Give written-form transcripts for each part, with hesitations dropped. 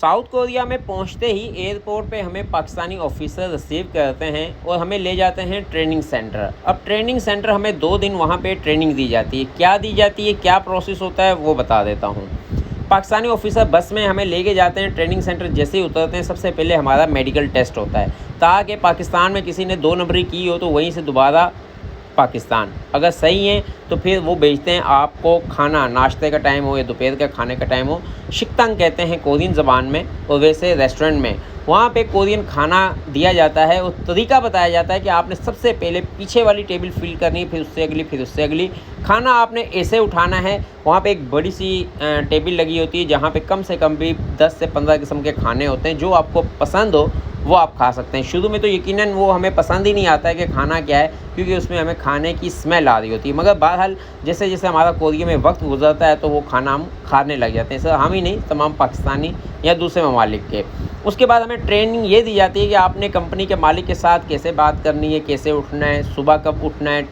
South Korea में पहुंचते ही airport पे हमें पाकिस्तानी ऑफिसर रिसीव करते हैं और हमें ले जाते हैं ट्रेनिंग सेंटर। अब ट्रेनिंग सेंटर हमें 2 दिन वहाँ पे ट्रेनिंग दी जाती है। क्या दी जाती है, क्या प्रोसेस होता है, वो बता देता हूँ। पाकिस्तानी ऑफिसर बस में हमें लेके जाते हैं। ट्रेनिंग सेंटर जैसे ही उतरते हैं सबसे पहले हमारा मेडिकल टेस्ट होता है, ताकि पाकिस्तान में किसी ने 2 नंबरी की हो तो वहीं से दोबारा पाकिस्तान, अगर सही है तो फिर वो भेजते हैं आपको खाना, नाश्ते का टाइम हो या दोपहर का खाने का टाइम हो, शिक्तंग कहते हैं कोरियन ज़बान में, और वैसे रेस्टोरेंट में वहाँ पे कोरियन खाना दिया जाता है। और तरीका बताया जाता है कि आपने सबसे पहले पीछे वाली टेबल फिल करनी है, फिर उससे अगली, फिर उससे अगली। खाना आपने ऐसे उठाना है। वहाँ पे एक बड़ी सी टेबल लगी होती है जहाँ पे कम से कम भी 10 से 15 किस्म के खाने होते हैं। जो आपको पसंद हो वो आप खा सकते हैं। शुरू में तो यकीनन वो हमें पसंद ही नहीं आता है कि खाना क्या है, क्योंकि उसमें हमें खाने की स्मेल आ रही होती है। मगर बहरहाल जैसे जैसे हमारा कोरिया में वक्त गुजरता है तो वो खाना हम खाने लग जाते हैं। सर हम ही नहीं, तमाम पाकिस्तानी या दूसरे ममालिक के। उसके बाद हमें ट्रेनिंग ये दी जाती है कि आपने कंपनी के मालिक के साथ कैसे बात करनी है, कैसे उठना है, सुबह कब उठना है,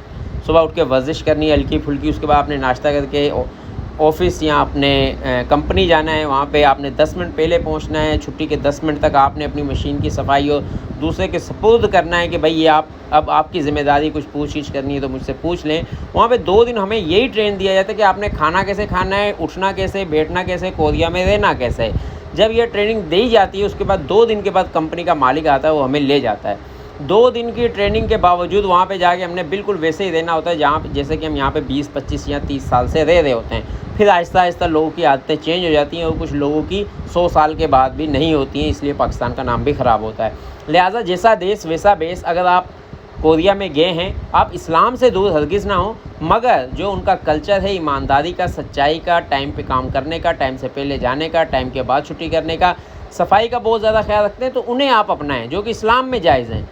सुबह उठ के वर्जिश करनी है हल्की फुल्की। उसके बाद आपने नाश्ता करके ऑफ़िस या अपने कंपनी जाना है। वहाँ पे आपने 10 मिनट पहले पहुँचना है। छुट्टी के 10 मिनट तक आपने अपनी मशीन की सफाई और दूसरे के सपुर्द करना है कि भाई ये अब आपकी ज़िम्मेदारी, कुछ पूछ-गीछ करनी है तो मुझसे पूछ लें। वहाँ पे 2 दिन हमें यही ट्रेन दिया जाता है कि आपने खाना कैसे खाना है, उठना कैसे, बैठना कैसे, कोरिया में रहना कैसे है। जब ये ट्रेनिंग दी जाती है उसके बाद 2 दिन के बाद कंपनी का मालिक आता है, वो हमें ले जाता है। 2 दिन की ट्रेनिंग के बावजूद वहाँ पे जाके हमने बिल्कुल वैसे ही रहना होता है जहाँ पे, जैसे कि हम यहाँ पे 20, 25 या 30 साल से रह रहे होते हैं। फिर आहिस्ता आहिस्ता लोगों की आदतें चेंज हो जाती हैं और कुछ लोगों की 100 साल के बाद भी नहीं होती हैं, इसलिए पाकिस्तान का नाम भी ख़राब होता है। लिहाजा जैसा देश वैसा बेस। अगर आप कोरिया में गए हैं, आप इस्लाम से दूर हरगिज़ ना हो, मगर जो उनका कल्चर है ईमानदारी का, सच्चाई का, टाइम पे काम करने का, टाइम से पहले जाने का, टाइम के बाद छुट्टी करने का, सफाई का बहुत ज़्यादा ख्याल रखते हैं, तो उन्हें आप अपनाएं, जो कि इस्लाम में जायज़ हैं।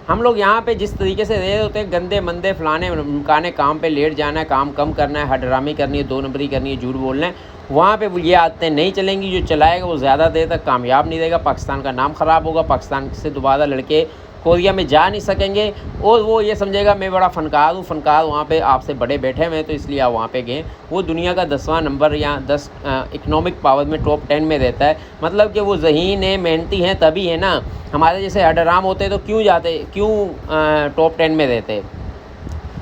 हम लोग यहाँ पे जिस तरीके से रह होते हैं, गंदे मंदे फलाने ढमकाने, काम पे लेट जाना है, काम कम करना है, हडरामी करनी है, 2 नंबरी करनी है, झूठ बोलना है, वहाँ पे ये आदतें नहीं चलेंगी। जो चलाएगा वो ज़्यादा देर तक कामयाब नहीं रहेगा, पाकिस्तान का नाम ख़राब होगा, पाकिस्तान से दोबारा लड़के कोरिया में जा नहीं सकेंगे और वो ये समझेगा मैं बड़ा फ़नकार हूँ। फ़नकार वहाँ पे आपसे बड़े बैठे हुए हैं तो इसलिए आप वहाँ पे गए। वो दुनिया का 10वां नंबर या 10 इकनॉमिक पावर में टॉप 10 में रहता है। मतलब कि वो ज़हीन है, मेहनती हैं, तभी है ना। हमारे जैसे हडराम होते तो क्यों टॉप 10 में रहते।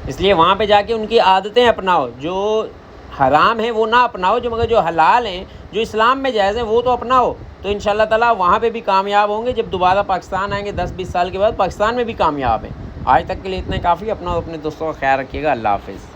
इसलिए वहाँ पे जाके उनकी आदतें अपनाओ। जो हराम है वो ना अपनाओ, मगर जो हलाल हैं, जो इस्लाम में जायज़ हैं, वो तो अपनाओ। तो इंशाअल्लाह ताला वहाँ पे भी कामयाब होंगे। जब दोबारा पाकिस्तान आएंगे 10-20 साल के बाद, पाकिस्तान में भी कामयाब हैं। आज तक के लिए इतना काफ़ी। अपना और अपने दोस्तों का ख्याल रखिएगा। अल्लाह हाफ़िज़।